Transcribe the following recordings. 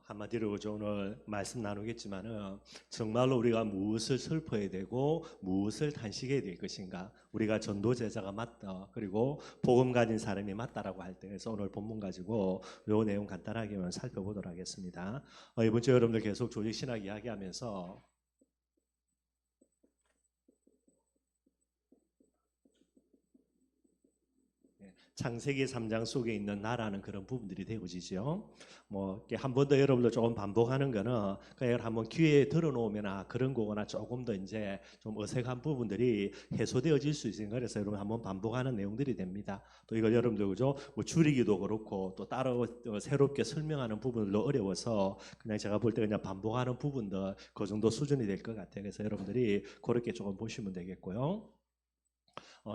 한마디로 그죠, 오늘 말씀 나누겠지만은 정말로 우리가 무엇을 슬퍼해야 되고 무엇을 탄식해야 될 것인가, 우리가 전도 제자가 맞다, 그리고 복음 가진 사람이 맞다라고 할 때, 그래서 오늘 본문 가지고 요 내용 간단하게 살펴보도록 하겠습니다. 이번 주 여러분들 계속 조직 신학 이야기하면서 창세기 3장 속에 있는 나라는 그런 부분들이 되어지죠. 한 번 더 여러분들 조금 반복하는 거는 그냥 한번 귀에 들어놓으면 그런 거거나 조금 더 이제 좀 어색한 부분들이 해소되어질 수 있으니까, 그래서 여러분 한번 반복하는 내용들이 됩니다. 또 이걸 여러분들 그죠, 줄이기도 그렇고 또 따로 새롭게 설명하는 부분들도 어려워서 그냥 제가 볼 때 그냥 반복하는 부분들 그 정도 수준이 될 것 같아요. 그래서 여러분들이 그렇게 조금 보시면 되겠고요.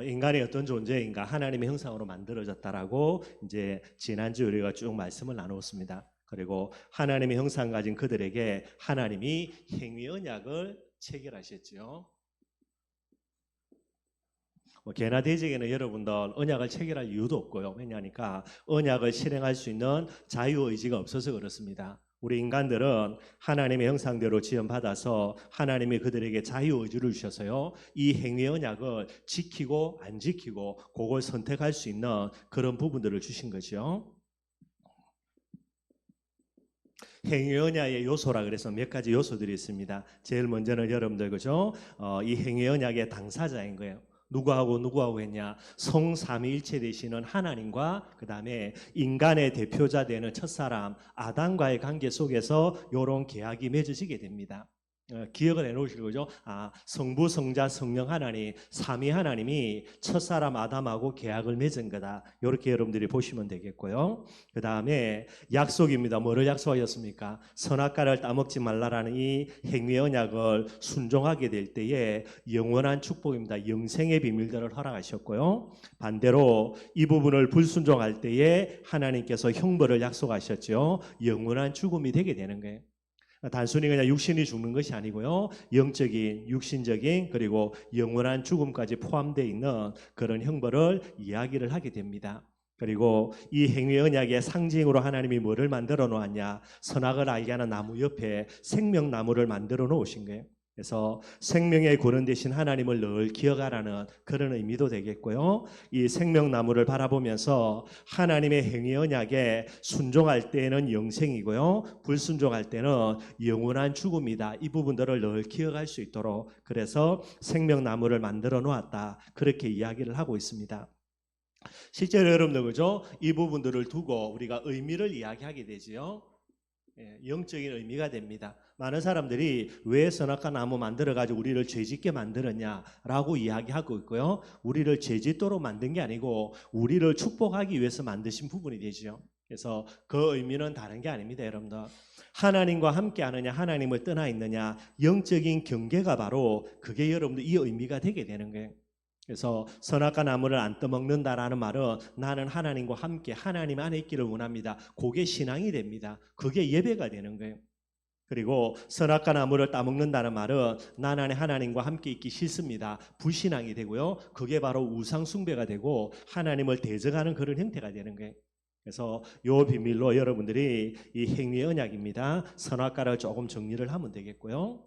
인간이 어떤 존재인가, 하나님의 형상으로 만들어졌다라고 이제 지난주 우리가 쭉 말씀을 나누었습니다. 그리고 하나님의 형상 가진 그들에게 하나님이 행위 언약을 체결하셨지요. 개나 돼지에게는 여러분들 언약을 체결할 이유도 없고요. 왜냐하니까 언약을 실행할 수 있는 자유의지가 없어서 그렇습니다. 우리 인간들은 하나님의 형상대로 지음받아서 하나님이 그들에게 자유의지를 주셔서요, 이 행위 언약을 지키고 안 지키고 그걸 선택할 수 있는 그런 부분들을 주신 거죠. 행위 언약의 요소라 그래서 몇 가지 요소들이 있습니다. 제일 먼저는 여러분들 그죠, 이 행위 언약의 당사자인 거예요. 누구하고 했냐? 성삼위일체 되시는 하나님과 그 다음에 인간의 대표자 되는 첫사람 아담과의 관계 속에서 이런 계약이 맺어지게 됩니다. 기억을 해놓으실 거죠. 성부, 성자, 성령 하나님, 삼위 하나님이 첫사람 아담하고 계약을 맺은 거다. 이렇게 여러분들이 보시면 되겠고요. 그 다음에 약속입니다. 뭐를 약속하셨습니까? 선악과를 따먹지 말라라는 이 행위 언약을 순종하게 될 때에 영원한 축복입니다. 영생의 비밀들을 허락하셨고요. 반대로 이 부분을 불순종할 때에 하나님께서 형벌을 약속하셨죠. 영원한 죽음이 되게 되는 거예요. 단순히 그냥 육신이 죽는 것이 아니고요, 영적인, 육신적인, 그리고 영원한 죽음까지 포함되어 있는 그런 형벌을 이야기를 하게 됩니다. 그리고 이 행위 언약의 상징으로 하나님이 뭐를 만들어 놓았냐? 선악을 알게 하는 나무 옆에 생명나무를 만들어 놓으신 거예요. 그래서 생명의 근원 되신 하나님을 늘 기억하라는 그런 의미도 되겠고요. 이 생명나무를 바라보면서 하나님의 행위 언약에 순종할 때는 영생이고요, 불순종할 때는 영원한 죽음이다. 이 부분들을 늘 기억할 수 있도록 그래서 생명나무를 만들어 놓았다. 그렇게 이야기를 하고 있습니다. 실제로 여러분들 그죠? 이 부분들을 두고 우리가 의미를 이야기하게 되지요. 영적인 의미가 됩니다. 많은 사람들이 왜 선악과 나무 만들어가지고 우리를 죄짓게 만들었냐라고 이야기하고 있고요. 우리를 죄짓도록 만든 게 아니고 우리를 축복하기 위해서 만드신 부분이 되죠. 그래서 그 의미는 다른 게 아닙니다, 여러분들. 하나님과 함께 하느냐, 하나님을 떠나 있느냐, 영적인 경계가 바로 그게 여러분들 이 의미가 되게 되는 거예요. 그래서 선악과 나무를 안 떠먹는다라는 말은 나는 하나님과 함께 하나님 안에 있기를 원합니다. 그게 신앙이 됩니다. 그게 예배가 되는 거예요. 그리고 선악과 나무를 따먹는다는 말은 나 안에 하나님과 함께 있기 싫습니다. 불신앙이 되고요. 그게 바로 우상 숭배가 되고 하나님을 대적하는 그런 형태가 되는 거예요. 그래서 요 비밀로 여러분들이 이 행위의 언약입니다. 선악과를 조금 정리를 하면 되겠고요.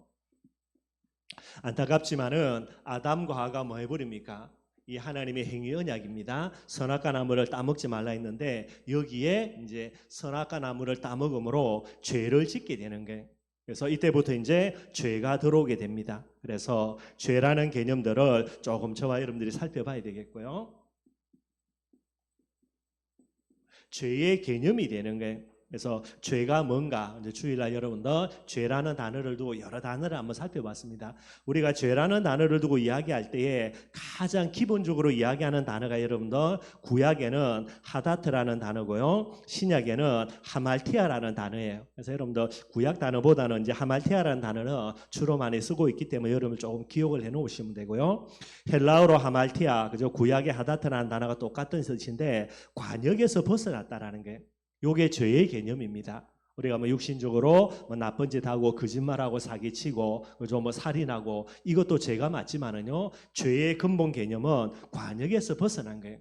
안타깝지만은 아담과 하와가 뭐 해버립니까? 이 하나님의 행위 언약입니다. 선악과 나무를 따먹지 말라 했는데 여기에 이제 선악과 나무를 따먹음으로 죄를 짓게 되는 거예요. 그래서 이때부터 이제 죄가 들어오게 됩니다. 그래서 죄라는 개념들을 조금 저와 여러분들이 살펴봐야 되겠고요. 죄의 개념이 되는 거예요. 그래서 죄가 뭔가 이제 주일날 여러분들 죄라는 단어를 두고 여러 단어를 한번 살펴봤습니다. 우리가 죄라는 단어를 두고 이야기할 때에 가장 기본적으로 이야기하는 단어가 여러분들 구약에는 하다트라는 단어고요, 신약에는 하말티아라는 단어예요. 그래서 여러분들 구약 단어보다는 이제 하말티아라는 단어는 주로 많이 쓰고 있기 때문에 여러분 조금 기억을 해 놓으시면 되고요. 헬라어로 하말티아, 그죠? 구약의 하다트라는 단어가 똑같은 뜻인데 관역에서 벗어났다라는 게 요게 죄의 개념입니다. 우리가 육신적으로 나쁜 짓 하고 거짓말하고 사기치고 그죠, 살인하고 이것도 죄가 맞지만은요, 죄의 근본 개념은 관역에서 벗어난 거예요.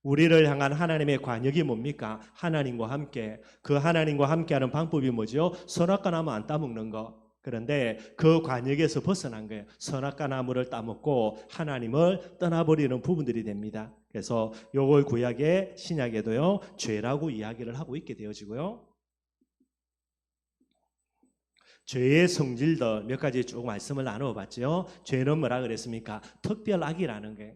우리를 향한 하나님의 관역이 뭡니까? 하나님과 함께. 그 하나님과 함께하는 방법이 뭐죠? 선악과 나무 안 따먹는 거. 그런데 그 관역에서 벗어난 거예요. 선악과 나무를 따먹고 하나님을 떠나버리는 부분들이 됩니다. 그래서 요걸 구약의 신약에도요, 죄라고 이야기를 하고 있게 되어지고요. 죄의 성질들 몇 가지 쭉 말씀을 나누어봤죠. 죄는 뭐라 그랬습니까? 특별악이라는 게.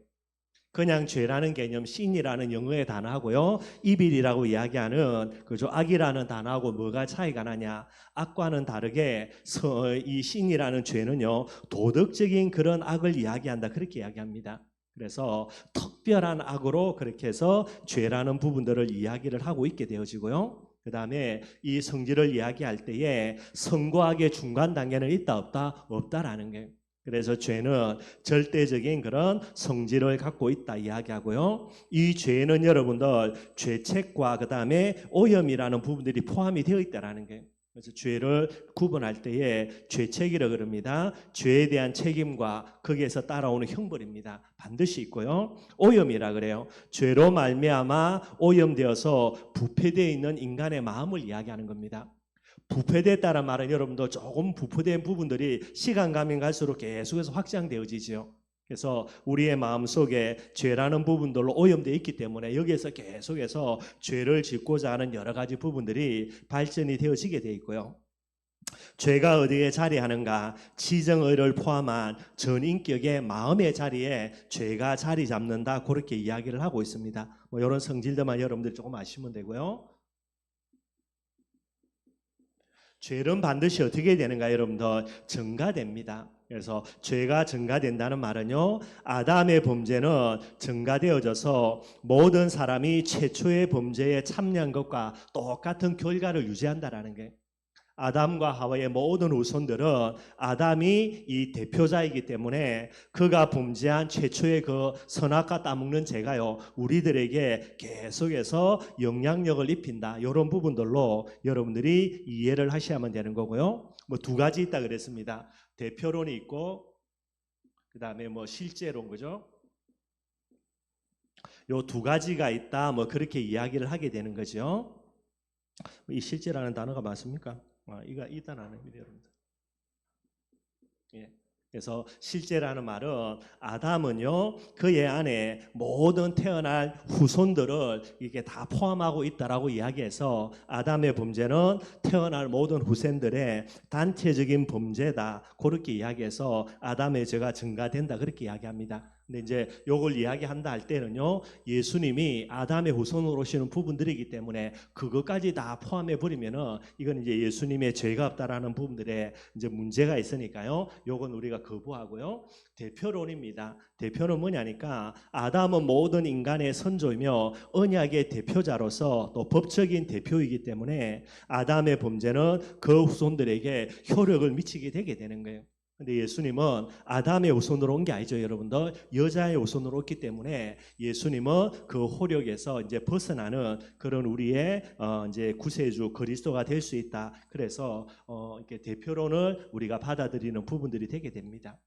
그냥 죄라는 개념, 신이라는 영어의 단어하고요, 이빌이라고 이야기하는 그죠, 악이라는 단어하고 뭐가 차이가 나냐? 악과는 다르게 이 신이라는 죄는요, 도덕적인 그런 악을 이야기한다, 그렇게 이야기합니다. 그래서 특별한 악으로 그렇게 해서 죄라는 부분들을 이야기를 하고 있게 되어지고요. 그 다음에 이 성질을 이야기할 때에 성과 악의 중간 단계는 있다 없다? 없다라는 게. 그래서 죄는 절대적인 그런 성질을 갖고 있다 이야기하고요. 이 죄는 여러분들 죄책과 그 다음에 오염이라는 부분들이 포함이 되어 있다라는 게. 그래서 죄를 구분할 때에 죄책이라고 그럽니다. 죄에 대한 책임과 거기에서 따라오는 형벌입니다. 반드시 있고요. 오염이라 그래요. 죄로 말미암아 오염되어서 부패되어 있는 인간의 마음을 이야기하는 겁니다. 부패됐다는 말은 여러분도 조금 부패된 부분들이 시간 가면 갈수록 계속해서 확장되어지죠. 그래서 우리의 마음속에 죄라는 부분들로 오염되어 있기 때문에 여기에서 계속해서 죄를 짓고자 하는 여러 가지 부분들이 발전이 되어지게 되어 있고요. 죄가 어디에 자리하는가? 지정의를 포함한 전인격의 마음의 자리에 죄가 자리 잡는다, 그렇게 이야기를 하고 있습니다. 뭐 이런 성질들만 여러분들 조금 아시면 되고요. 죄는 반드시 어떻게 되는가? 여러분들 증가됩니다. 그래서 죄가 증가된다는 말은요, 아담의 범죄는 증가되어져서 모든 사람이 최초의 범죄에 참여한 것과 똑같은 결과를 유지한다라는 게, 아담과 하와의 모든 후손들은 아담이 이 대표자이기 때문에 그가 범죄한 최초의 그 선악과 따먹는 죄가요, 우리들에게 계속해서 영향력을 입힌다. 이런 부분들로 여러분들이 이해를 하셔야만 되는 거고요. 뭐 두 가지 있다 그랬습니다. 대표론이 있고 그 다음에 뭐 실제론, 그죠? 요 두 가지가 있다, 뭐 그렇게 이야기를 하게 되는 거죠. 이 실제라는 단어가 맞습니까? 이거 일단 안 합니다, 여러분들. 예. 그래서 실제라는 말은 아담은요, 그의 안에 모든 태어날 후손들을 이게 다 포함하고 있다라고 이야기해서 아담의 범죄는 태어날 모든 후손들의 단체적인 범죄다, 그렇게 이야기해서 아담의 죄가 증가된다, 그렇게 이야기합니다. 근데 이제 요걸 이야기한다 할 때는요, 예수님이 아담의 후손으로 오시는 부분들이기 때문에 그것까지 다 포함해 버리면은 이건 이제 예수님의 죄가 없다라는 부분들에 이제 문제가 있으니까요. 요건 우리가 거부하고요. 대표론입니다. 대표는 뭐냐니까 아담은 모든 인간의 선조이며 언약의 대표자로서 또 법적인 대표이기 때문에 아담의 범죄는 그 후손들에게 효력을 미치게 되게 되는 거예요. 근데 예수님은 아담의 후손으로 온 게 아니죠, 여러분들. 여자의 후손으로 왔기 때문에 예수님은 그 호력에서 이제 벗어나는 그런 우리의 이제 구세주 그리스도가 될 수 있다. 그래서 이렇게 대표론을 우리가 받아들이는 부분들이 되게 됩니다.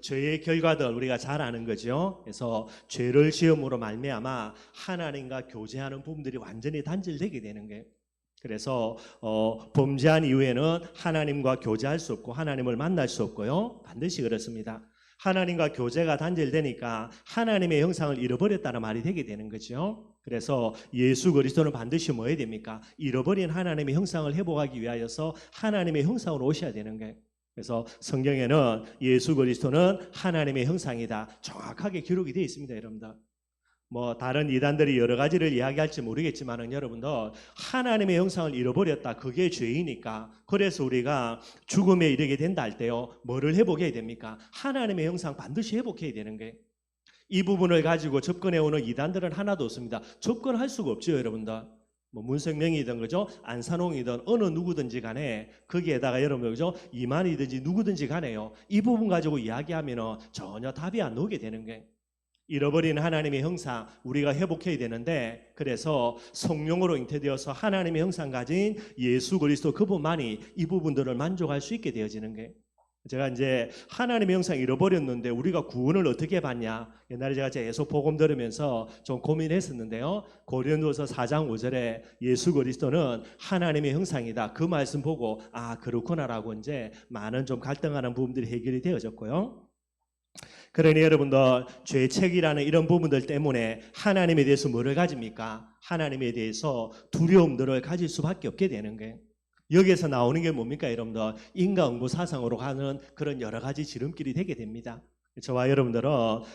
죄의 결과들 우리가 잘 아는 거죠. 그래서 죄를 지음으로 말미암아 하나님과 교제하는 부분들이 완전히 단절되게 되는 거예요. 그래서 범죄한 이후에는 하나님과 교제할 수 없고 하나님을 만날 수 없고요. 반드시 그렇습니다. 하나님과 교제가 단절되니까 하나님의 형상을 잃어버렸다는 말이 되게 되는 거죠. 그래서 예수 그리스도는 반드시 뭐 해야 됩니까? 잃어버린 하나님의 형상을 회복하기 위하여서 하나님의 형상으로 오셔야 되는 거예요. 그래서 성경에는 예수 그리스도는 하나님의 형상이다, 정확하게 기록이 되어 있습니다, 여러분들. 뭐 다른 이단들이 여러 가지를 이야기할지 모르겠지만은 여러분들, 하나님의 형상을 잃어버렸다, 그게 죄이니까. 그래서 우리가 죽음에 이르게 된다 할 때요, 뭐를 회복해야 됩니까? 하나님의 형상 반드시 회복해야 되는 거예요. 이 부분을 가지고 접근해 오는 이단들은 하나도 없습니다. 접근할 수가 없죠, 여러분들. 뭐 문성명이든 그죠, 안산홍이든 어느 누구든지 간에 거기에다가 여러분 그죠, 이만이든지 누구든지 간에요, 이 부분 가지고 이야기하면은 전혀 답이 안 나오게 되는 거예요. 잃어버린 하나님의 형상 우리가 회복해야 되는데, 그래서 성령으로 잉태되어서 하나님의 형상 가진 예수 그리스도 그분만이 이 부분들을 만족할 수 있게 되어지는 거예요. 제가 이제 하나님의 형상 잃어버렸는데 우리가 구원을 어떻게 받냐? 옛날에 제가 계속 복음 들으면서 좀 고민했었는데요. 고린도서 4장 5절에 예수 그리스도는 하나님의 형상이다. 그 말씀 보고 아 그렇구나라고 이제 많은 좀 갈등하는 부분들이 해결이 되어졌고요. 그러니 여러분들 죄책이라는 이런 부분들 때문에 하나님에 대해서 뭐를 가집니까? 하나님에 대해서 두려움들을 가질 수밖에 없게 되는 거예요. 여기에서 나오는 게 뭡니까 여러분들? 인과응보 사상으로 가는 그런 여러 가지 지름길이 되게 됩니다. 저와 여러분들은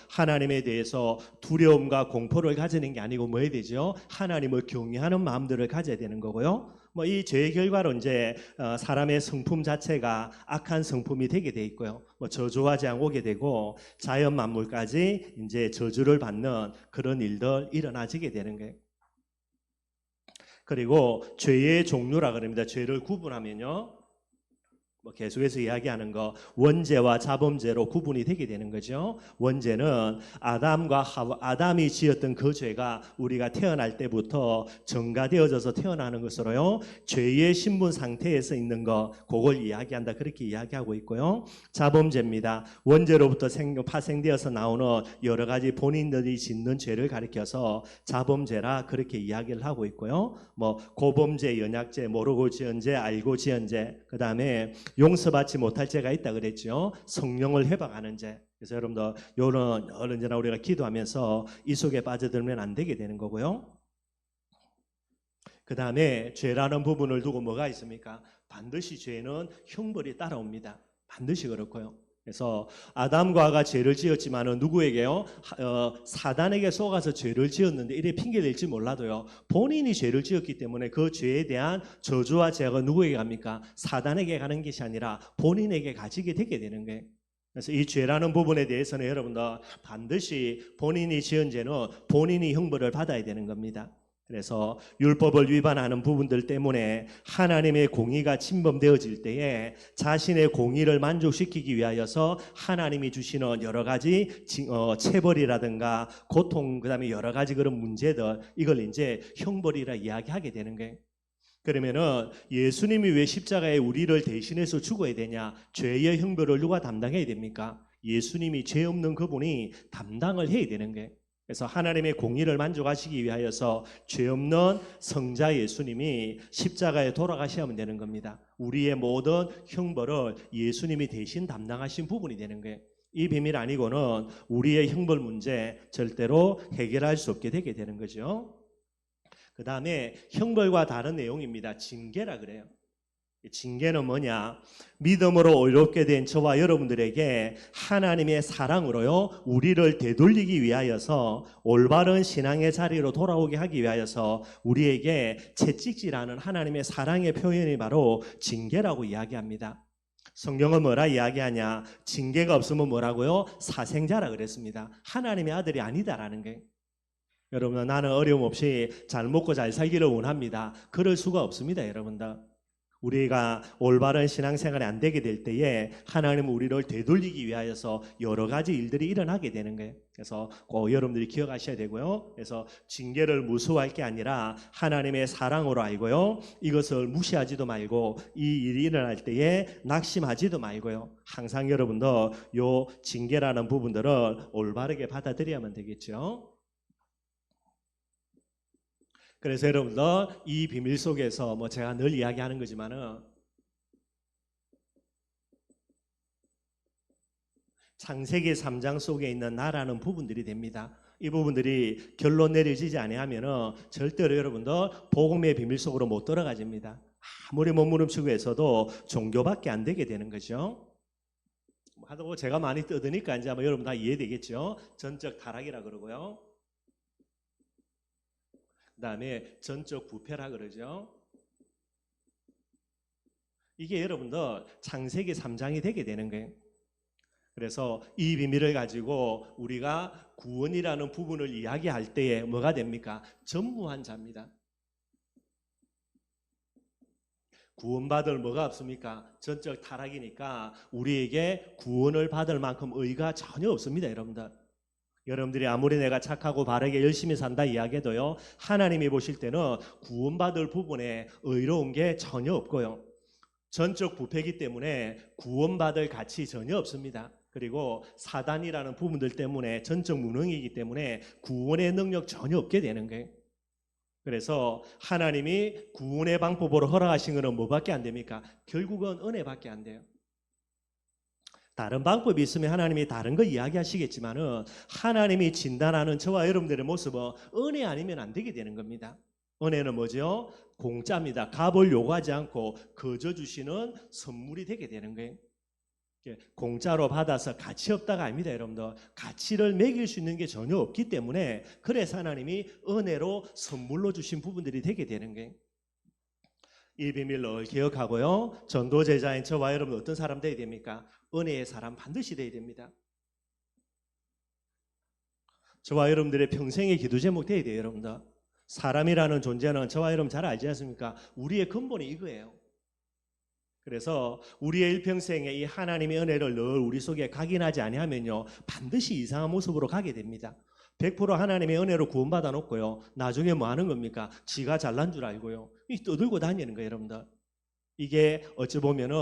하나님에 대해서 두려움과 공포를 가지는 게 아니고 뭐 해야 되죠? 하나님을 경외하는 마음들을 가져야 되는 거고요. 뭐 이 죄의 결과로 이제 사람의 성품 자체가 악한 성품이 되게 돼 있고요. 뭐 저주와 재앙 오게 되고 자연 만물까지 이제 저주를 받는 그런 일들 일어나지게 되는 거예요. 그리고 죄의 종류라 그럽니다. 죄를 구분하면요. 뭐 계속해서 이야기하는 거 원죄와 자범죄로 구분이 되게 되는 거죠. 원죄는 아담이 지었던 그 죄가 우리가 태어날 때부터 전가되어져서 태어나는 것으로요. 죄의 신분 상태에서 있는 거 그걸 이야기한다. 그렇게 이야기하고 있고요. 자범죄입니다. 원죄로부터 파생되어서 나오는 여러 가지 본인들이 짓는 죄를 가리켜서 자범죄라 그렇게 이야기를 하고 있고요. 뭐 고범죄, 연약죄, 모르고 지은 죄, 알고 지은 죄, 그다음에 용서받지 못할 죄가 있다 그랬죠. 성령을 해방하는 죄. 그래서 여러분들 이런 언제나 우리가 기도하면서 이 속에 빠져들면 안 되게 되는 거고요. 그 다음에 죄라는 부분을 두고 뭐가 있습니까? 반드시 죄는 형벌이 따라옵니다. 반드시 그렇고요. 그래서 아담과 하가 죄를 지었지만은 누구에게요? 사단에게 속아서 죄를 지었는데 이래 핑계 댈지 몰라도요. 본인이 죄를 지었기 때문에 그 죄에 대한 저주와 죄가 누구에게 갑니까? 사단에게 가는 것이 아니라 본인에게 가지게 되게 되는 거예요. 그래서 이 죄라는 부분에 대해서는 여러분들 반드시 본인이 지은 죄는 본인이 형벌을 받아야 되는 겁니다. 그래서 율법을 위반하는 부분들 때문에 하나님의 공의가 침범되어질 때에 자신의 공의를 만족시키기 위하여서 하나님이 주시는 여러 가지 체벌이라든가 고통, 그다음에 여러 가지 그런 문제들, 이걸 이제 형벌이라 이야기하게 되는 거예요. 그러면은 예수님이 왜 십자가에 우리를 대신해서 죽어야 되냐? 죄의 형벌을 누가 담당해야 됩니까? 예수님이 죄 없는 그분이 담당을 해야 되는 거예요. 그래서 하나님의 공의를 만족하시기 위하여서 죄 없는 성자 예수님이 십자가에 돌아가셔야만 되는 겁니다. 우리의 모든 형벌을 예수님이 대신 담당하신 부분이 되는 거예요. 이 비밀 아니고는 우리의 형벌 문제 절대로 해결할 수 없게 되게 되는 거죠. 그 다음에 형벌과 다른 내용입니다. 징계라 그래요. 징계는 뭐냐? 믿음으로 의롭게 된 저와 여러분들에게 하나님의 사랑으로요, 우리를 되돌리기 위하여서 올바른 신앙의 자리로 돌아오게 하기 위하여서 우리에게 채찍질하는 하나님의 사랑의 표현이 바로 징계라고 이야기합니다. 성경은 뭐라 이야기하냐? 징계가 없으면 뭐라고요? 사생자라 그랬습니다. 하나님의 아들이 아니다라는 거예요. 여러분, 나는 어려움 없이 잘 먹고 잘 살기를 원합니다. 그럴 수가 없습니다, 여러분들. 우리가 올바른 신앙생활이 안 되게 될 때에 하나님은 우리를 되돌리기 위하여서 여러 가지 일들이 일어나게 되는 거예요. 그래서 꼭 여러분들이 기억하셔야 되고요. 그래서 징계를 무서워할 게 아니라 하나님의 사랑으로 알고요. 이것을 무시하지도 말고 이 일이 일어날 때에 낙심하지도 말고요. 항상 여러분들 요 징계라는 부분들을 올바르게 받아들여야만 되겠죠. 그래서 여러분들 이 비밀 속에서 뭐 제가 늘 이야기하는 거지만은 창세기 3장 속에 있는 나라는 부분들이 됩니다. 이 부분들이 결론 내려지지 아니하면은 절대로 여러분들 복음의 비밀 속으로 못 들어가집니다. 아무리 몸부림치고 해서도 종교밖에 안 되게 되는 거죠. 하도 제가 많이 떠드니까 이제 아마 여러분 다 이해되겠죠. 전적 타락이라 그러고요. 그 다음에 전적 부패라 그러죠. 이게 여러분들 창세기 3장이 되게 되는 거예요. 그래서 이 비밀을 가지고 우리가 구원이라는 부분을 이야기할 때에 뭐가 됩니까? 전무한 자입니다. 구원받을 뭐가 없습니까? 전적 타락이니까 우리에게 구원을 받을 만큼 의가 전혀 없습니다, 여러분들. 여러분들이 아무리 내가 착하고 바르게 열심히 산다 이야기해도요, 하나님이 보실 때는 구원받을 부분에 의로운 게 전혀 없고요. 전적 부패이기 때문에 구원받을 가치 전혀 없습니다. 그리고 사단이라는 부분들 때문에 전적 무능이기 때문에 구원의 능력 전혀 없게 되는 거예요. 그래서 하나님이 구원의 방법으로 허락하신 것은 뭐밖에 안 됩니까? 결국은 은혜밖에 안 돼요. 다른 방법이 있으면 하나님이 다른 거 이야기하시겠지만은 하나님이 진단하는 저와 여러분들의 모습은 은혜 아니면 안 되게 되는 겁니다. 은혜는 뭐죠? 공짜입니다. 값을 요구하지 않고 거저 주시는 선물이 되게 되는 거예요. 공짜로 받아서 가치 없다가 아닙니다, 여러분들. 가치를 매길 수 있는 게 전혀 없기 때문에 그래서 하나님이 은혜로 선물로 주신 부분들이 되게 되는 거예요. 이 비밀을 기억하고요. 전도 제자인 저와 여러분 어떤 사람 되어야 됩니까? 은혜의 사람 반드시 되어야 됩니다. 저와 여러분들의 평생의 기도 제목 되어야 돼요, 여러분들. 사람이라는 존재는 저와 여러분 잘 알지 않습니까? 우리의 근본이 이거예요. 그래서 우리의 일평생에 이 하나님의 은혜를 늘 우리 속에 각인하지 아니하면요, 반드시 이상한 모습으로 가게 됩니다. 100% 하나님의 은혜로 구원받아 놓고요, 나중에 뭐 하는 겁니까? 지가 잘난 줄 알고요, 떠들고 다니는 거예요, 여러분들. 이게 어찌 보면은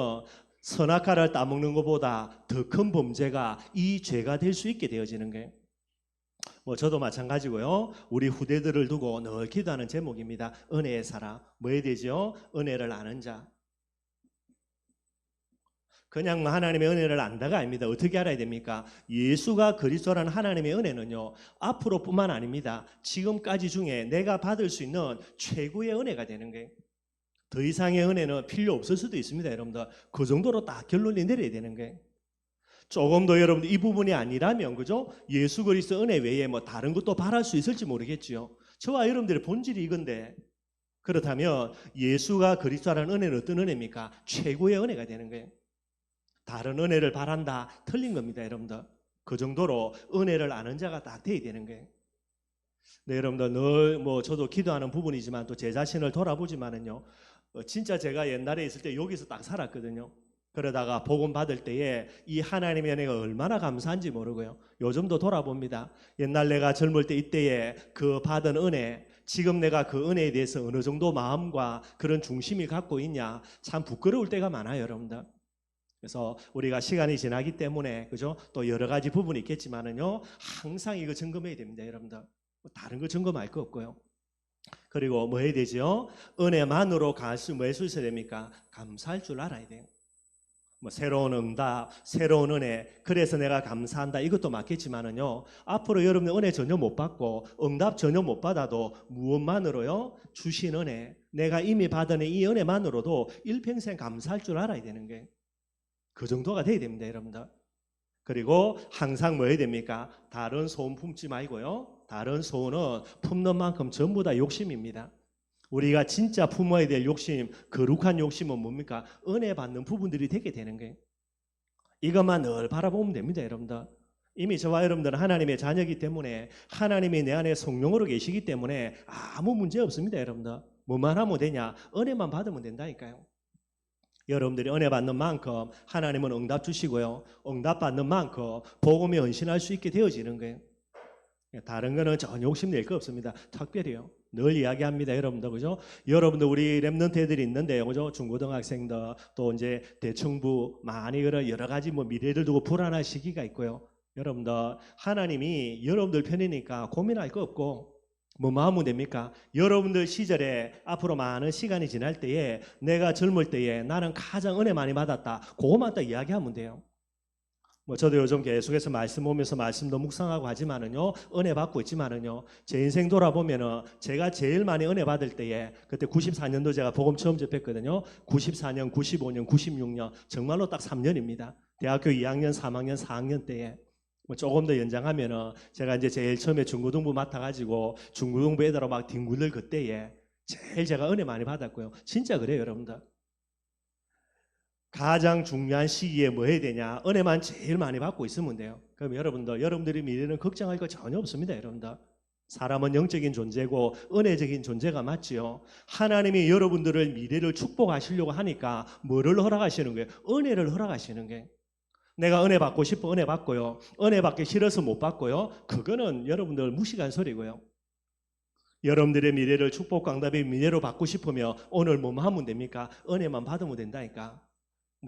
선악과를 따먹는 것보다 더 큰 범죄가 이 죄가 될 수 있게 되어지는 거예요. 뭐 저도 마찬가지고요. 우리 후대들을 두고 늘 기도하는 제목입니다. 은혜의 사람. 뭐 해야 되죠? 은혜를 아는 자. 그냥 하나님의 은혜를 안다가 아닙니다. 어떻게 알아야 됩니까? 예수가 그리스도라는 하나님의 은혜는요, 앞으로뿐만 아닙니다. 지금까지 중에 내가 받을 수 있는 최고의 은혜가 되는 거예요. 더 이상의 은혜는 필요 없을 수도 있습니다, 여러분들. 그 정도로 딱 결론이 내려야 되는 거예요. 조금 더 여러분들 이 부분이 아니라면, 그죠? 예수 그리스도 은혜 외에 뭐 다른 것도 바랄 수 있을지 모르겠지요. 저와 여러분들의 본질이 이건데, 그렇다면 예수가 그리스도라는 은혜는 어떤 은혜입니까? 최고의 은혜가 되는 거예요. 다른 은혜를 바란다, 틀린 겁니다, 여러분들. 그 정도로 은혜를 아는 자가 딱 돼야 되는 거예요. 네, 여러분들 늘 뭐 저도 기도하는 부분이지만 또 제 자신을 돌아보지만은요, 진짜 제가 옛날에 있을 때 여기서 딱 살았거든요. 그러다가 복음 받을 때에 이 하나님의 은혜가 얼마나 감사한지 모르고요, 요즘도 돌아봅니다. 옛날 내가 젊을 때 이때에 그 받은 은혜, 지금 내가 그 은혜에 대해서 어느 정도 마음과 그런 중심이 갖고 있냐, 참 부끄러울 때가 많아요, 여러분들. 그래서 우리가 시간이 지나기 때문에, 그죠? 또 여러 가지 부분이 있겠지만은요, 항상 이거 점검해야 됩니다, 여러분들. 다른 거 점검할 거 없고요. 그리고 뭐 해야 되죠? 은혜만으로 뭐 할 수 있어야 됩니까? 감사할 줄 알아야 돼요. 뭐 새로운 응답, 새로운 은혜, 그래서 내가 감사한다, 이것도 맞겠지만은요, 앞으로 여러분 은혜 전혀 못 받고 응답 전혀 못 받아도 무엇만으로요? 주신 은혜, 내가 이미 받은 이 은혜만으로도 일평생 감사할 줄 알아야 되는 게, 그 정도가 돼야 됩니다, 여러분들. 그리고 항상 뭐 해야 됩니까? 다른 소원 품지 말고요, 다른 소원은 품는 만큼 전부 다 욕심입니다. 우리가 진짜 품어야 될 욕심, 거룩한 욕심은 뭡니까? 은혜 받는 부분들이 되게 되는 거예요. 이것만 늘 바라보면 됩니다, 여러분들. 이미 저와 여러분들은 하나님의 자녀이기 때문에, 하나님이 내 안에 성령으로 계시기 때문에 아무 문제 없습니다, 여러분들. 뭐만 하면 되냐? 은혜만 받으면 된다니까요. 여러분들이 은혜 받는 만큼 하나님은 응답 주시고요, 응답 받는 만큼 복음에 헌신할 수 있게 되어지는 거예요. 다른 거는 전혀 욕심낼 거 없습니다. 특별히요, 늘 이야기합니다, 여러분들, 그죠? 여러분들 우리 랩런트 애들이 있는데요, 그죠? 중고등학생들, 또 이제 대청부, 많이 그런 여러 가지 뭐 미래를 두고 불안할 시기가 있고요. 여러분들, 하나님이 여러분들 편이니까 고민할 거 없고, 뭐 마음은 됩니까? 여러분들 시절에 앞으로 많은 시간이 지날 때에, 내가 젊을 때에 나는 가장 은혜 많이 받았다, 그것만 딱 이야기하면 돼요. 뭐 저도 요즘 계속해서 말씀 보면서 말씀도 묵상하고 하지만은요, 은혜 받고 있지만은요, 제 인생 돌아보면은 제가 제일 많이 은혜 받을 때에, 그때 94년도 제가 복음 처음 접했거든요. 94년, 95년, 96년, 정말로 딱 3년입니다. 대학교 2학년, 3학년, 4학년 때에. 뭐 조금 더 연장하면은 제가 이제 제일 처음에 중고등부 맡아가지고 중고등부 애들하고 막 뒹굴들 그때에 제일 제가 은혜 많이 받았고요. 진짜 그래요, 여러분들. 가장 중요한 시기에 뭐 해야 되냐? 은혜만 제일 많이 받고 있으면 돼요. 그럼 여러분들이 미래는 걱정할 거 전혀 없습니다, 여러분들. 사람은 영적인 존재고 은혜적인 존재가 맞지요. 하나님이 여러분들을 미래를 축복하시려고 하니까 뭐를 허락하시는 거예요? 은혜를 허락하시는 거예요. 내가 은혜 받고 싶어 은혜 받고요, 은혜 받기 싫어서 못 받고요, 그거는 여러분들 무식한 소리고요. 여러분들의 미래를 축복 광답의 미래로 받고 싶으면 오늘 뭐만 하면 됩니까? 은혜만 받으면 된다니까.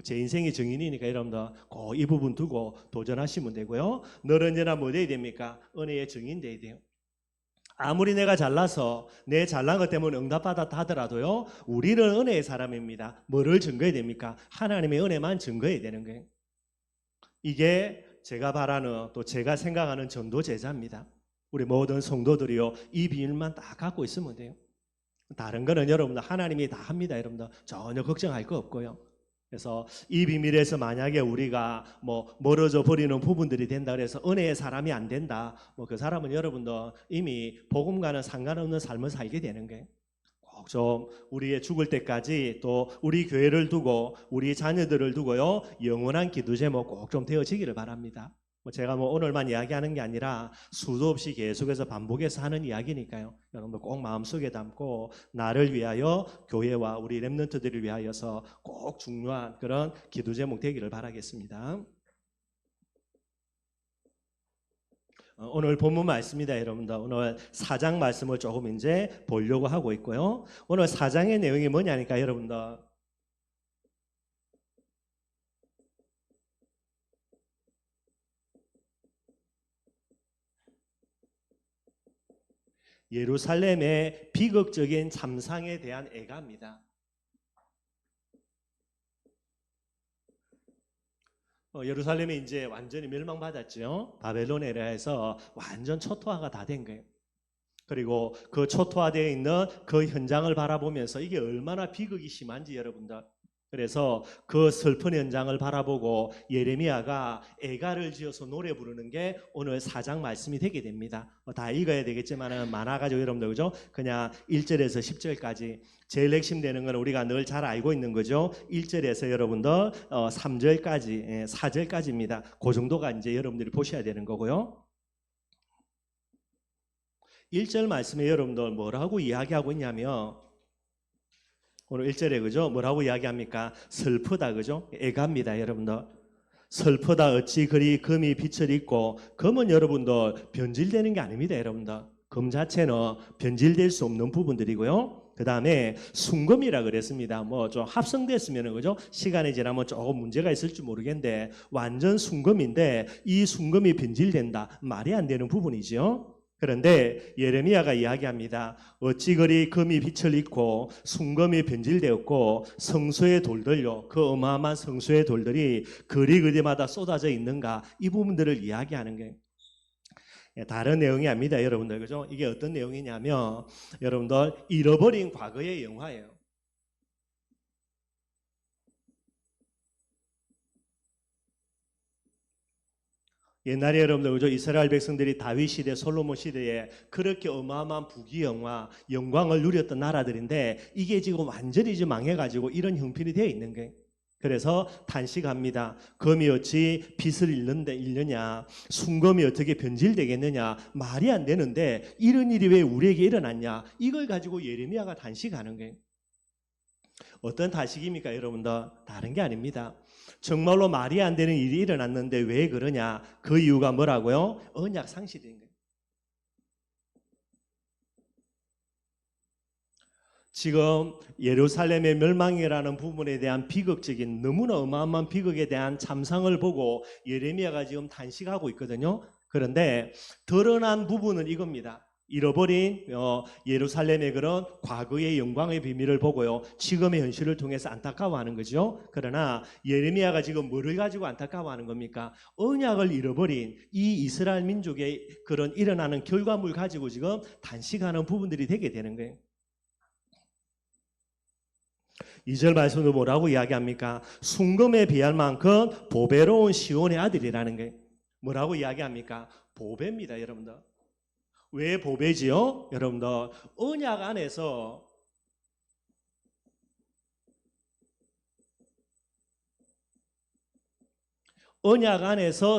제 인생의 증인이니까 여러분들 꼭 이 부분 두고 도전하시면 되고요. 늘 언제나 뭐 돼야 됩니까? 은혜의 증인 돼야 돼요. 아무리 내가 잘나서 내 잘난 것 때문에 응답받았다 하더라도요, 우리는 은혜의 사람입니다. 뭐를 증거해야 됩니까? 하나님의 은혜만 증거해야 되는 거예요. 이게 제가 바라는, 또 제가 생각하는 전도 제자입니다. 우리 모든 성도들이요, 이 비밀만 딱 갖고 있으면 돼요. 다른 거는 여러분들 하나님이 다 합니다. 여러분들 전혀 걱정할 거 없고요. 그래서 이 비밀에서 만약에 우리가 멀어져 버리는 부분들이 된다 그래서 은혜의 사람이 안 된다, 그 사람은 여러분들 이미 복음과는 상관없는 삶을 살게 되는 거예요. 꼭 좀 우리의 죽을 때까지 또 우리 교회를 두고 우리 자녀들을 두고요, 영원한 기도 제목 꼭 좀 되어지기를 바랍니다. 제가 오늘만 이야기하는 게 아니라 수도 없이 계속해서 반복해서 하는 이야기니까요. 여러분들 꼭 마음속에 담고 나를 위하여, 교회와 우리 렘넌트들을 위하여서 꼭 중요한 그런 기도 제목 되기를 바라겠습니다. 오늘 본문 말씀입니다. 여러분들 오늘 4장 말씀을 조금 이제 보려고 하고 있고요. 오늘 4장의 내용이 뭐냐니까 여러분들, 예루살렘의 비극적인 참상에 대한 애가입니다. 예루살렘이 이제 완전히 멸망받았죠. 바벨론에 의해서 완전 초토화가 다 된 거예요. 그리고 그 초토화되어 있는 그 현장을 바라보면서 이게 얼마나 비극이 심한지 여러분들, 그래서 그 슬픈 현장을 바라보고 예레미야가 애가를 지어서 노래 부르는 게 오늘 4장 말씀이 되게 됩니다. 다 읽어야 되겠지만 많아가지고 여러분들, 그죠? 그냥 1절에서 10절까지 제일 핵심되는 건 우리가 늘 잘 알고 있는 거죠. 1절에서 여러분들 3절까지, 4절까지입니다. 그 정도가 이제 여러분들이 보셔야 되는 거고요. 1절 말씀에 여러분들 뭐라고 이야기하고 있냐면, 오늘 1절에 그죠? 뭐라고 이야기합니까? 슬프다, 그죠? 애갑니다, 여러분들. 슬프다 어찌 그리 금이 빛을 입고, 금은 여러분들 변질되는 게 아닙니다, 여러분들. 금 자체는 변질될 수 없는 부분들이고요. 그 다음에 순금이라 그랬습니다. 좀 합성됐으면 그죠? 시간이 지나면 조금 문제가 있을지 모르겠는데 완전 순금인데 이 순금이 변질된다, 말이 안 되는 부분이죠. 그런데 예레미야가 이야기합니다. 어찌 그리 금이 빛을 입고 순금이 변질되었고 성소의 돌들요, 그 어마어마한 성소의 돌들이 거리마다 쏟아져 있는가, 이 부분들을 이야기하는 거예요. 다른 내용이 아닙니다, 여러분들. 그죠? 이게 어떤 내용이냐면 여러분들 잃어버린 과거의 영화예요. 옛날에 여러분들 그죠? 이스라엘 백성들이 다윗 시대, 솔로몬 시대에 그렇게 어마어마한 부귀영화, 영광을 누렸던 나라들인데 이게 지금 완전히 이제 망해가지고 이런 형편이 되어 있는 거예요. 그래서 탄식합니다. 금이 어찌 빛을 잃느냐, 순금이 어떻게 변질되겠느냐, 말이 안 되는데 이런 일이 왜 우리에게 일어났냐, 이걸 가지고 예레미야가 탄식하는 거예요. 어떤 탄식입니까, 여러분들? 다른 게 아닙니다. 정말로 말이 안 되는 일이 일어났는데 왜 그러냐, 그 이유가 뭐라고요? 언약 상실인 거예요. 지금 예루살렘의 멸망이라는 부분에 대한 비극적인, 너무나 어마어마한 비극에 대한 참상을 보고 예레미야가 지금 탄식하고 있거든요. 그런데 드러난 부분은 이겁니다. 잃어버린 예루살렘의 그런 과거의 영광의 비밀을 보고요, 지금의 현실을 통해서 안타까워하는 거죠. 그러나 예레미야가 지금 뭐를 가지고 안타까워하는 겁니까? 언약을 잃어버린 이 이스라엘 민족의 그런 일어나는 결과물 가지고 지금 탄식하는 부분들이 되게 되는 거예요. 2절 말씀도 뭐라고 이야기합니까? 순금에 비할 만큼 보배로운 시온의 아들이라는 게 뭐라고 이야기합니까? 보배입니다, 여러분들. 왜 보배지요? 여러분들, 언약 안에서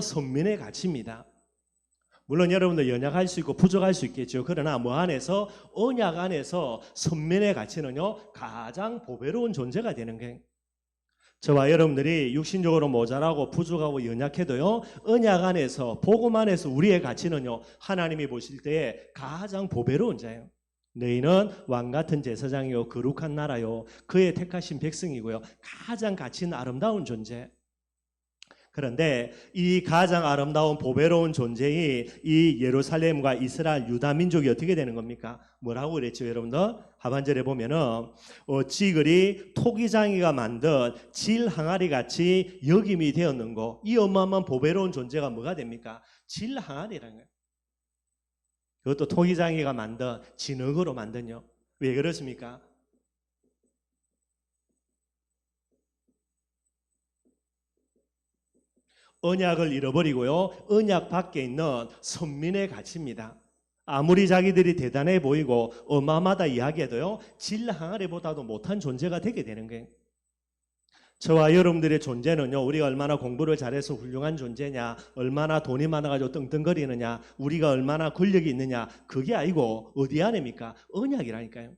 선민의 가치입니다. 물론 여러분들 연약할 수 있고 부족할 수 있겠죠. 그러나 언약 안에서 선민의 가치는요, 가장 보배로운 존재가 되는 거예요. 저와 여러분들이 육신적으로 모자라고 부족하고 연약해도요, 언약 안에서, 복음 안에서 우리의 가치는요, 하나님이 보실 때에 가장 보배로운 자예요. 너희는 왕 같은 제사장이요 거룩한 나라요 그의 택하신 백성이고요 가장 가치 있는 아름다운 존재. 그런데 이 가장 아름다운 보배로운 존재의 이 예루살렘과 이스라엘 유다 민족이 어떻게 되는 겁니까? 뭐라고 그랬죠, 여러분들? 하반절에 보면은 찌글이 토기장이가 만든 질 항아리 같이 역임이 되었는고, 이 어마어마한 보배로운 존재가 뭐가 됩니까? 질 항아리라는 거예요. 그것도 토기장이가 만든 진흙으로 만든요. 왜 그렇습니까? 언약을 잃어버리고요. 언약 밖에 있는 선민의 가치입니다. 아무리 자기들이 대단해 보이고 어마어마하다 이야기해도요. 질 항아리보다도 못한 존재가 되게 되는 거예요. 저와 여러분들의 존재는요. 우리가 얼마나 공부를 잘해서 훌륭한 존재냐, 얼마나 돈이 많아가지고 떵떵거리느냐, 우리가 얼마나 권력이 있느냐, 그게 아니고 어디 안입니까? 언약이라니까요.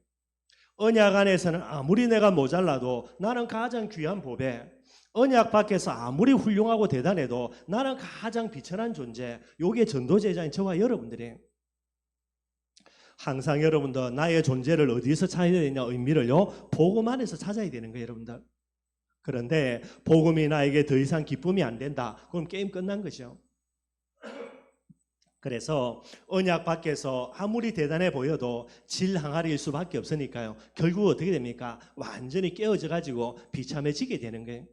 언약 안에서는 아무리 내가 모자라도 나는 가장 귀한 보배, 언약 밖에서 아무리 훌륭하고 대단해도 나는 가장 비천한 존재, 요게 전도제자인 저와 여러분들이에요. 항상 여러분들 나의 존재를 어디서 찾아야 되냐 의미를요, 복음 안에서 찾아야 되는 거예요, 여러분들. 그런데 복음이 나에게 더 이상 기쁨이 안 된다, 그럼 게임 끝난 거죠. 그래서 언약 밖에서 아무리 대단해 보여도 질 항아리일 수밖에 없으니까요. 결국 어떻게 됩니까? 완전히 깨어져 가지고 비참해지게 되는 거예요.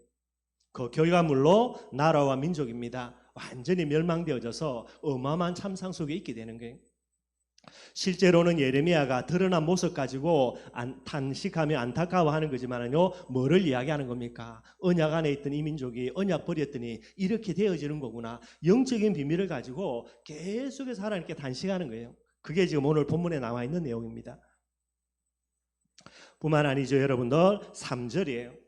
그 결과물로 나라와 민족입니다. 완전히 멸망되어져서 어마어마한 참상 속에 있게 되는 거예요. 실제로는 예레미야가 드러난 모습 가지고 탄식하며 안타까워하는 거지만요, 뭐를 이야기하는 겁니까? 언약 안에 있던 이 민족이 언약 버렸더니 이렇게 되어지는 거구나. 영적인 비밀을 가지고 계속해서 하나님께 단식하는 거예요. 그게 지금 오늘 본문에 나와 있는 내용입니다. 뿐만 아니죠, 여러분들. 3절이에요.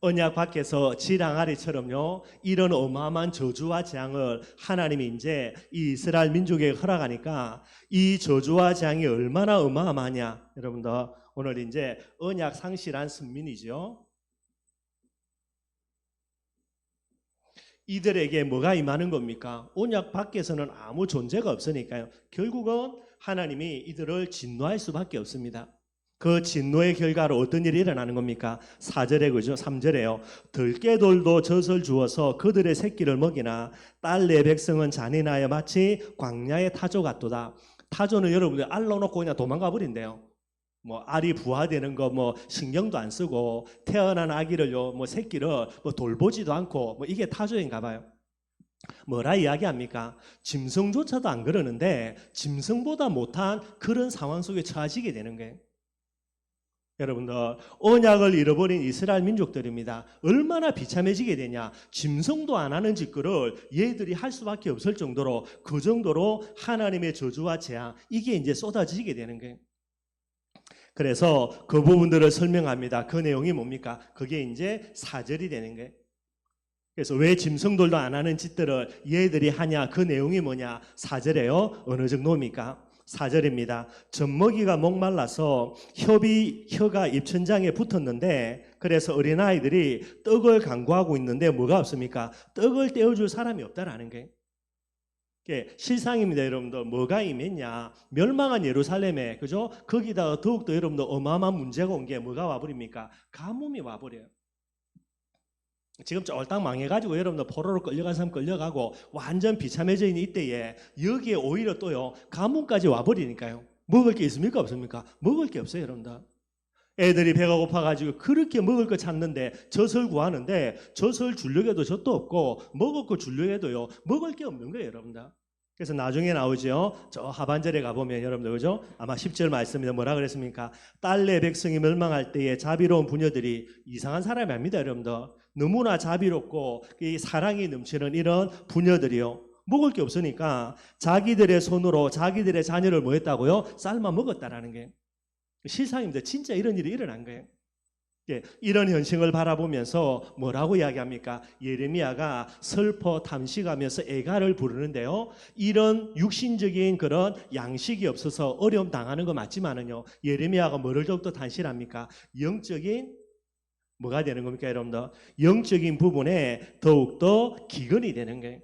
언약 밖에서 질 항아리처럼요, 이런 어마어마한 저주와 재앙을 하나님이 이제 이 이스라엘 민족에게 허락하니까 이 저주와 재앙이 얼마나 어마어마하냐. 여러분들, 오늘 이제 언약 상실한 선민이죠. 이들에게 뭐가 임하는 겁니까? 언약 밖에서는 아무 존재가 없으니까요. 결국은 하나님이 이들을 진노할 수밖에 없습니다. 그 진노의 결과로 어떤 일이 일어나는 겁니까? 4절에 그죠? 3절에요. 들깨돌도 젖을 주어서 그들의 새끼를 먹이나 딸 내 백성은 잔인하여 마치 광야의 타조 같도다. 타조는 여러분들 알 넣어놓고 그냥 도망가 버린대요. 뭐 알이 부화되는 거 뭐 신경도 안 쓰고 태어난 아기를요 뭐 새끼를 뭐 돌보지도 않고 뭐 이게 타조인가 봐요. 뭐라 이야기합니까? 짐승조차도 안 그러는데 짐승보다 못한 그런 상황 속에 처해지게 되는 거예요. 여러분들, 언약을 잃어버린 이스라엘 민족들입니다. 얼마나 비참해지게 되냐. 짐승도 안 하는 짓거리를 얘들이 할 수밖에 없을 정도로, 그 정도로 하나님의 저주와 재앙, 이게 이제 쏟아지게 되는 거예요. 그래서 그 부분들을 설명합니다. 그 내용이 뭡니까? 그게 이제 4절이 되는 거예요. 그래서 왜 짐승들도 안 하는 짓들을 얘들이 하냐, 그 내용이 뭐냐. 4절에요. 어느 정도입니까? 4절입니다. 젖먹이가 목말라서 혀가 입천장에 붙었는데, 그래서 어린아이들이 떡을 간구하고 있는데 뭐가 없습니까? 떡을 떼어줄 사람이 없다라는 거예요. 실상입니다, 여러분들. 뭐가 임했냐? 멸망한 예루살렘에, 그죠? 거기다가 더욱더 여러분들 어마어마한 문제가 온 게 뭐가 와버립니까? 가뭄이 와버려요. 지금 쫄딱 망해가지고 여러분들 포로로 끌려간 사람 끌려가고 완전 비참해져 있는 이때에 여기에 오히려 또요 가뭄까지 와버리니까요. 먹을 게 있습니까? 없습니까? 먹을 게 없어요, 여러분들. 애들이 배가 고파가지고 그렇게 먹을 거 찾는데 젖을 구하는데 젖을 주려고 해도 젖도 없고 먹을 거 주려고 해도요 먹을 게 없는 거예요, 여러분들. 그래서 나중에 나오죠. 저 하반절에 가보면 여러분들 그죠? 아마 10절 말씀입니다. 뭐라 그랬습니까? 딸 내 백성이 멸망할 때에 자비로운 부녀들이, 이상한 사람이 아닙니다, 여러분들. 너무나 자비롭고 이 사랑이 넘치는 이런 부녀들이요, 먹을 게 없으니까 자기들의 손으로 자기들의 자녀를 뭐 했다고요? 삶아 먹었다라는 게 실상입니다. 진짜 이런 일이 일어난 거예요. 이런 현실을 바라보면서 뭐라고 이야기합니까? 예레미야가 슬퍼 탐식하면서 애가를 부르는데요, 이런 육신적인 그런 양식이 없어서 어려움 당하는 거 맞지만은요, 예레미야가 뭐를 더욱더 단실합니까? 영적인 뭐가 되는 겁니까, 여러분들? 영적인 부분에 더욱더 기근이 되는 거예요.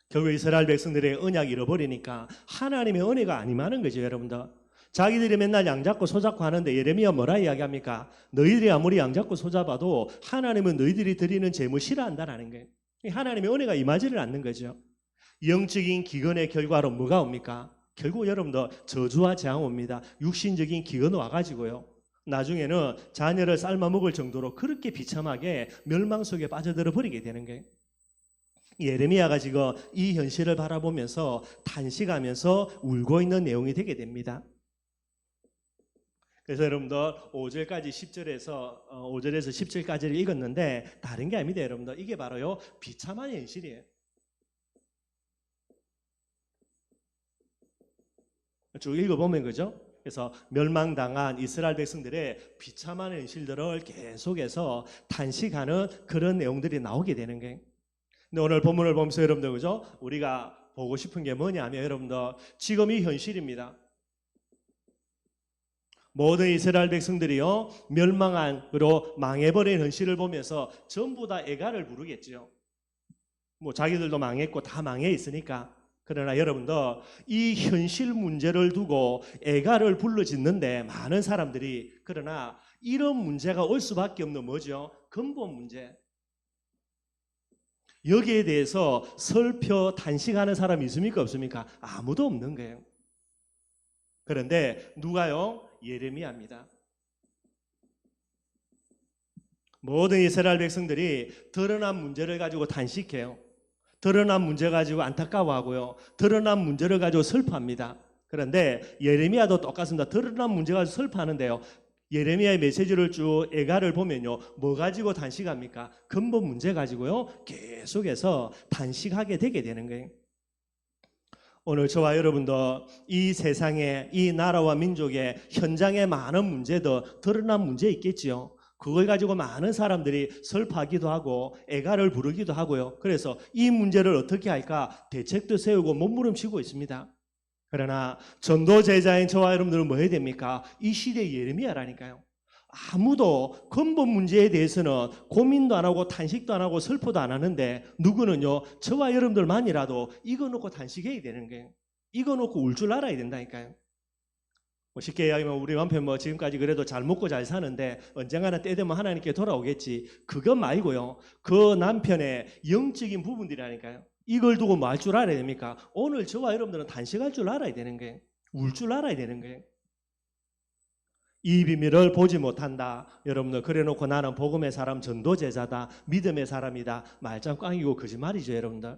결국 이스라엘 백성들의 언약을 잃어버리니까 하나님의 은혜가 안 임하는 거죠, 여러분들. 자기들이 맨날 양잡고 소잡고 하는데 예레미야 뭐라 이야기합니까? 너희들이 아무리 양잡고 소잡아도 하나님은 너희들이 드리는 제물 싫어한다라는 거예요. 하나님의 은혜가 임하지를 않는 거죠. 영적인 기근의 결과로 뭐가 옵니까? 결국 여러분들 저주와 재앙 옵니다. 육신적인 기근 와가지고요. 나중에는 자녀를 삶아 먹을 정도로 그렇게 비참하게 멸망 속에 빠져들어 버리게 되는 거예요. 예레미야가 지금 이 현실을 바라보면서 탄식하면서 울고 있는 내용이 되게 됩니다. 그래서 여러분들 5절까지 10절에서 5절에서 10절까지를 읽었는데 다른 게 아닙니다, 여러분들. 이게 바로요 비참한 현실이에요. 쭉 읽어보면 그죠? 그래서 멸망당한 이스라엘 백성들의 비참한 현실들을 계속해서 탄식하는 그런 내용들이 나오게 되는 거예요. 근데 오늘 본문을 보면서 여러분들 그죠? 우리가 보고 싶은 게 뭐냐면 여러분들 지금 이 현실입니다. 모든 이스라엘 백성들이요 멸망한으로 망해버린 현실을 보면서 전부 다 애가를 부르겠죠. 뭐 자기들도 망했고 다 망해 있으니까. 그러나 여러분들 이 현실 문제를 두고 애가를 불러짓는데 많은 사람들이 그러나 이런 문제가 올 수밖에 없는 뭐죠? 근본 문제. 여기에 대해서 설표 탄식하는 사람이 있습니까? 없습니까? 아무도 없는 거예요. 그런데 누가요? 예레미야입니다. 모든 이스라엘 백성들이 드러난 문제를 가지고 탄식해요. 드러난 문제 가지고 안타까워하고요. 드러난 문제를 가지고 슬퍼합니다. 그런데 예레미야도 똑같습니다. 드러난 문제 가지고 슬퍼하는데요. 예레미야의 메시지를 쭉 애가를 보면요. 뭐 가지고 탄식합니까? 근본 문제 가지고요. 계속해서 탄식하게 되게 되는 거예요. 오늘 저와 여러분도 이 세상에 이 나라와 민족의 현장에 많은 문제도 드러난 문제 있겠지요. 그걸 가지고 많은 사람들이 슬퍼하기도 하고 애가를 부르기도 하고요. 그래서 이 문제를 어떻게 할까 대책도 세우고 몸부림치고 있습니다. 그러나 전도 제자인 저와 여러분들은 뭐 해야 됩니까? 이 시대의 예레미야라니까요. 아무도 근본 문제에 대해서는 고민도 안 하고 탄식도 안 하고 슬퍼도 안 하는데 누구는요 저와 여러분들만이라도 이거 놓고 탄식해야 되는 거예요. 이거 놓고 울 줄 알아야 된다니까요. 뭐 쉽게 이야기하면 우리 남편 뭐 지금까지 그래도 잘 먹고 잘 사는데 언젠가는 때 되면 하나님께 돌아오겠지. 그건 말고요. 그 남편의 영적인 부분들이라니까요. 이걸 두고 뭐 할 줄 알아야 됩니까? 오늘 저와 여러분들은 탄식할 줄 알아야 되는 거예요. 울 줄 알아야 되는 거예요. 이 비밀을 보지 못한다. 여러분들 그래놓고 나는 복음의 사람 전도제자다. 믿음의 사람이다. 말짱 꽝이고 거짓말이죠 여러분들.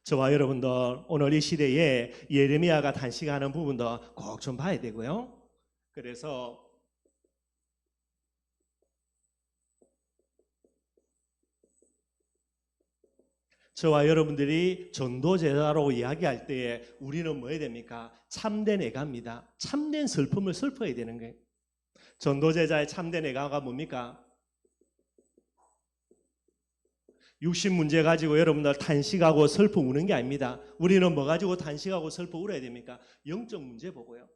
저와 여러분들 오늘 이 시대에 예레미야가 탄식하는 부분도 꼭 좀 봐야 되고요. 그래서 저와 여러분들이 전도제자로 이야기할 때에 우리는 뭐 해야 됩니까? 참된 애가입니다. 참된 슬픔을 슬퍼야 되는 거예요. 전도제자의 참된 애가가 뭡니까? 육신 문제 가지고 여러분들 탄식하고 슬퍼 우는 게 아닙니다. 우리는 뭐 가지고 탄식하고 슬퍼 울어야 됩니까? 영적 문제 보고요.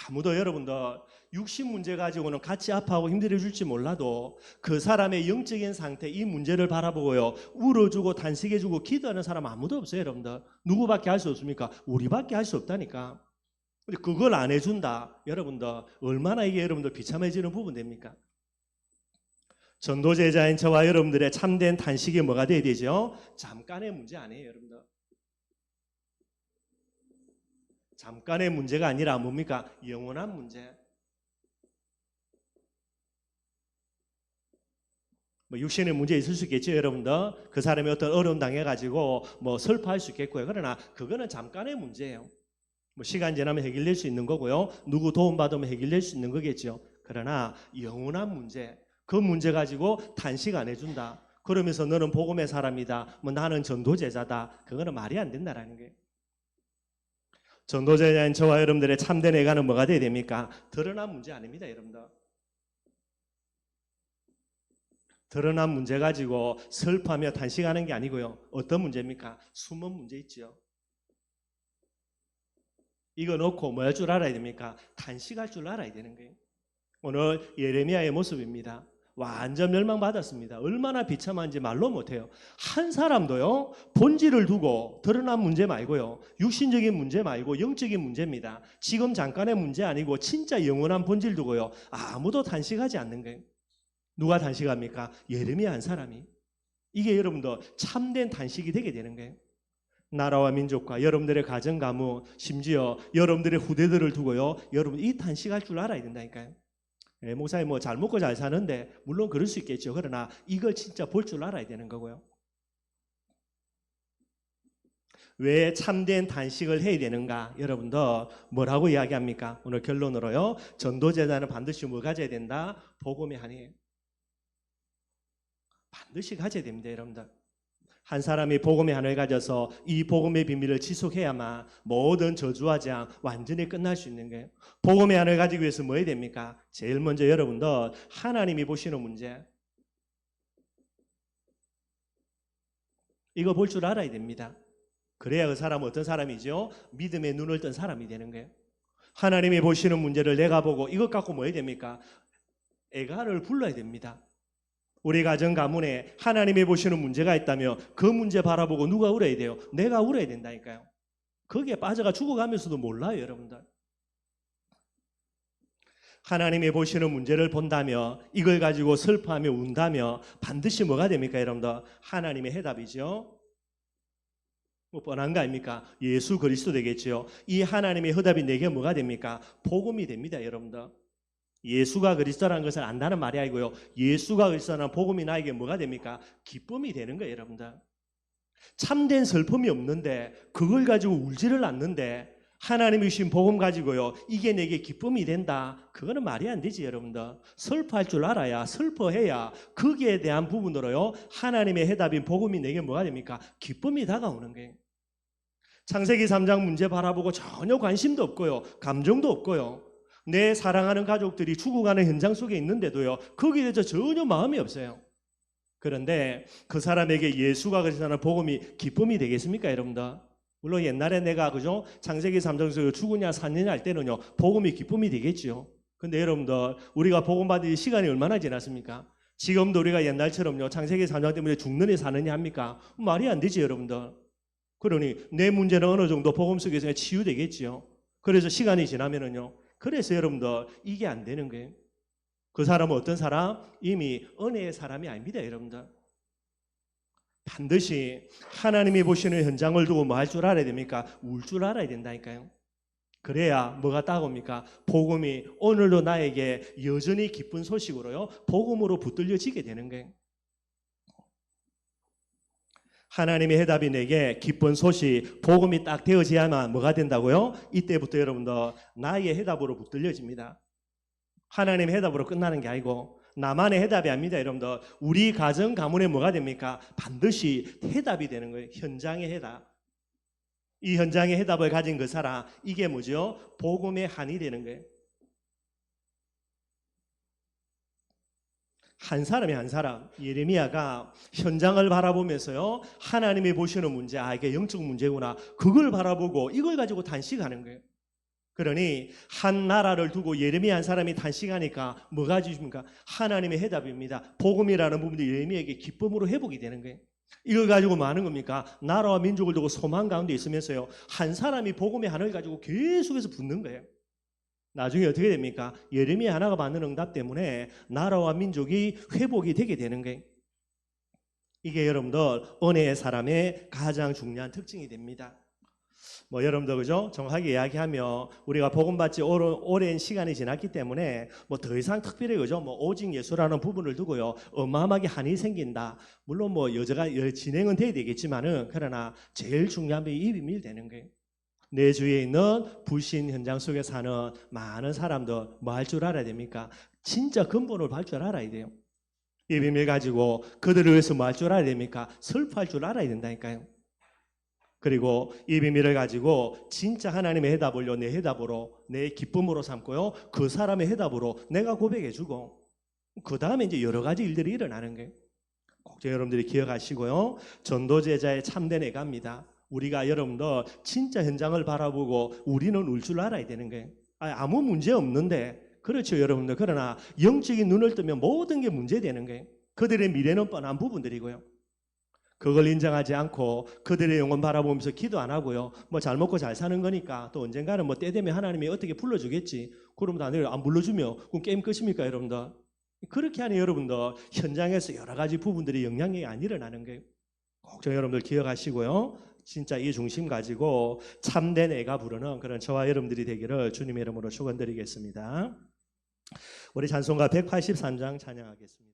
아무도 여러분들 육신 문제 가지고는 같이 아파하고 힘들어 줄지 몰라도 그 사람의 영적인 상태 이 문제를 바라보고요. 울어주고 탄식해주고 기도하는 사람 아무도 없어요 여러분들. 누구밖에 할 수 없습니까? 우리밖에 할 수 없다니까. 근데 그걸 안 해준다. 여러분들 얼마나 이게 여러분들 비참해지는 부분 됩니까? 전도제자인 저와 여러분들의 참된 탄식이 뭐가 돼야 되죠? 잠깐의 문제 아니에요 여러분들. 잠깐의 문제가 아니라 뭡니까? 영원한 문제. 뭐 육신의 문제 있을 수 있겠죠 여러분들. 그 사람이 어떤 어려움 당해가지고 뭐 슬퍼할 수 있겠고요. 그러나 그거는 잠깐의 문제예요. 뭐 시간 지나면 해결될 수 있는 거고요. 누구 도움 받으면 해결될 수 있는 거겠죠. 그러나 영원한 문제, 그 문제 가지고 탄식 안 해준다. 그러면서 너는 복음의 사람이다. 뭐 나는 전도제자다. 그거는 말이 안 된다라는 거예요. 전도제자인 저와 여러분들의 참된 애가는 뭐가 돼야 됩니까? 드러난 문제 아닙니다 여러분들. 드러난 문제 가지고 슬퍼하며 탄식하는 게 아니고요. 어떤 문제입니까? 숨은 문제 있죠. 이거 놓고 뭐 할 줄 알아야 됩니까? 탄식할 줄 알아야 되는 거예요. 오늘 예레미야의 모습입니다. 완전 멸망받았습니다. 얼마나 비참한지 말로 못해요. 한 사람도요, 본질을 두고 드러난 문제 말고요, 육신적인 문제 말고 영적인 문제입니다. 지금 잠깐의 문제 아니고 진짜 영원한 본질 두고요, 아무도 단식하지 않는 거예요. 누가 단식합니까? 예레미야 한 사람이. 이게 여러분들 참된 단식이 되게 되는 거예요. 나라와 민족과 여러분들의 가정 가문, 심지어 여러분들의 후대들을 두고요, 여러분 이 단식할 줄 알아야 된다니까요. 목사님 뭐 잘 먹고 잘 사는데 물론 그럴 수 있겠죠. 그러나 이걸 진짜 볼 줄 알아야 되는 거고요. 왜 참된 단식을 해야 되는가? 여러분들 뭐라고 이야기합니까? 오늘 결론으로요, 전도제자는 반드시 뭐 가져야 된다? 복음의 한이에요. 반드시 가져야 됩니다. 여러분들, 한 사람이 복음의 한을 가져서 이 복음의 비밀을 지속해야만 모든 저주와 재앙 완전히 끝날 수 있는 거예요. 복음의 한을 가지기 위해서 뭐 해야 됩니까? 제일 먼저 여러분들 하나님이 보시는 문제, 이거 볼 줄 알아야 됩니다. 그래야 그 사람은 어떤 사람이죠? 믿음의 눈을 뜬 사람이 되는 거예요. 하나님이 보시는 문제를 내가 보고 이것 갖고 뭐 해야 됩니까? 애가를 불러야 됩니다. 우리 가정 가문에 하나님이 보시는 문제가 있다면 그 문제 바라보고 누가 울어야 돼요? 내가 울어야 된다니까요. 거기에 빠져가 죽어가면서도 몰라요, 여러분들. 하나님이 보시는 문제를 본다며 이걸 가지고 슬퍼하며 운다며 반드시 뭐가 됩니까, 여러분들? 하나님의 해답이죠. 뭐 뻔한 거 아닙니까? 예수 그리스도 되겠죠. 이 하나님의 해답이 내게 뭐가 됩니까? 복음이 됩니다, 여러분들. 예수가 그리스도라는 것을 안다는 말이 아니고요, 예수가 그리스도라는 복음이 나에게 뭐가 됩니까? 기쁨이 되는 거예요, 여러분들. 참된 슬픔이 없는데 그걸 가지고 울지를 않는데 하나님이 주신 복음 가지고요, 이게 내게 기쁨이 된다, 그거는 말이 안 되지, 여러분들. 슬퍼할 줄 알아야, 슬퍼해야 거기에 대한 부분으로요, 하나님의 해답인 복음이 내게 뭐가 됩니까? 기쁨이 다가오는 거예요. 창세기 3장 문제 바라보고 전혀 관심도 없고요, 감정도 없고요, 내 사랑하는 가족들이 죽어가는 현장 속에 있는데도요, 거기에 대해서 전혀 마음이 없어요. 그런데 그 사람에게 예수가 그리스도라는 복음이 기쁨이 되겠습니까, 여러분들? 물론 옛날에 내가 그죠, 창세기 3장에서 죽으냐 사느냐 할 때는요, 복음이 기쁨이 되겠죠. 근데 여러분들, 우리가 복음 받을 시간이 얼마나 지났습니까? 지금도 우리가 옛날처럼요, 창세기 3장 때문에 죽느냐 사느냐 합니까? 말이 안 되지, 여러분들. 그러니 내 문제는 어느 정도 복음 속에서 치유되겠지요. 그래서 시간이 지나면은요, 그래서 여러분들 이게 안 되는 거예요. 그 사람은 어떤 사람? 이미 은혜의 사람이 아닙니다, 여러분들. 반드시 하나님이 보시는 현장을 두고 뭐 할 줄 알아야 됩니까? 울 줄 알아야 된다니까요. 그래야 뭐가 따옵니까? 복음이 오늘도 나에게 여전히 기쁜 소식으로요, 복음으로 붙들려지게 되는 거예요. 하나님의 해답이 내게 기쁜 소식, 복음이 딱 되어져야만 뭐가 된다고요? 이때부터 여러분들 나의 해답으로 붙들려집니다. 하나님의 해답으로 끝나는 게 아니고 나만의 해답이 아닙니다, 여러분들. 우리 가정 가문에 뭐가 됩니까? 반드시 해답이 되는 거예요. 현장의 해답. 이 현장의 해답을 가진 그 사람, 이게 뭐죠? 복음의 한이 되는 거예요. 한 사람이 한 사람, 예레미야가 현장을 바라보면서요, 하나님이 보시는 문제, 이게 영적 문제구나, 그걸 바라보고 이걸 가지고 단식하는 거예요. 그러니 한 나라를 두고 예레미야 한 사람이 단식하니까 뭐가 주십니까? 하나님의 해답입니다. 복음이라는 부분이 예레미야에게 기쁨으로 회복이 되는 거예요. 이걸 가지고 뭐 하는 겁니까? 나라와 민족을 두고 소망 가운데 있으면서요, 한 사람이 복음의 하나를 가지고 계속해서 붙는 거예요. 나중에 어떻게 됩니까? 예레미야 하나가 받는 응답 때문에 나라와 민족이 회복이 되게 되는 거예요. 이게 여러분들 은혜의 사람의 가장 중요한 특징이 됩니다. 뭐 여러분들 그죠? 정확하게 이야기하면 우리가 복음 받지 오랜 시간이 지났기 때문에 뭐 더 이상 특별히 그죠? 뭐 오직 예수라는 부분을 두고요, 어마어마하게 한이 생긴다. 물론 뭐 여자가 진행은 돼야 되겠지만은, 그러나 제일 중요한 게 이 비밀 되는 거예요. 내 주위에 있는 불신 현장 속에 사는 많은 사람들 뭐 할 줄 알아야 됩니까? 진짜 근본을 볼 줄 알아야 돼요. 이 비밀 가지고 그들을 위해서 뭐 할 줄 알아야 됩니까? 슬퍼할 줄 알아야 된다니까요. 그리고 이 비밀을 가지고 진짜 하나님의 해답을요, 내 해답으로, 내 기쁨으로 삼고요, 그 사람의 해답으로 내가 고백해주고, 그 다음에 이제 여러 가지 일들이 일어나는 거예요. 꼭 여러분들이 기억하시고요, 전도제자의 참된 애가입니다. 우리가 여러분들 진짜 현장을 바라보고 우리는 울 줄 알아야 되는 거예요. 아무 문제 없는데 그렇죠, 여러분들. 그러나 영적인 눈을 뜨면 모든 게 문제되는 거예요. 그들의 미래는 뻔한 부분들이고요. 그걸 인정하지 않고 그들의 영혼 바라보면서 기도 안 하고요. 뭐 잘 먹고 잘 사는 거니까 또 언젠가는 뭐 때 되면 하나님이 어떻게 불러주겠지. 그러면 안 불러주면 그럼 게임 끝입니까, 여러분들? 그렇게 하는 여러분들 현장에서 여러 가지 부분들이 영향력이 안 일어나는 거예요. 꼭 좀 여러분들 기억하시고요. 진짜 이 중심 가지고 참된 애가 부르는 그런 저와 여러분들이 되기를 주님의 이름으로 축원드리겠습니다. 우리 찬송가 183장 찬양하겠습니다.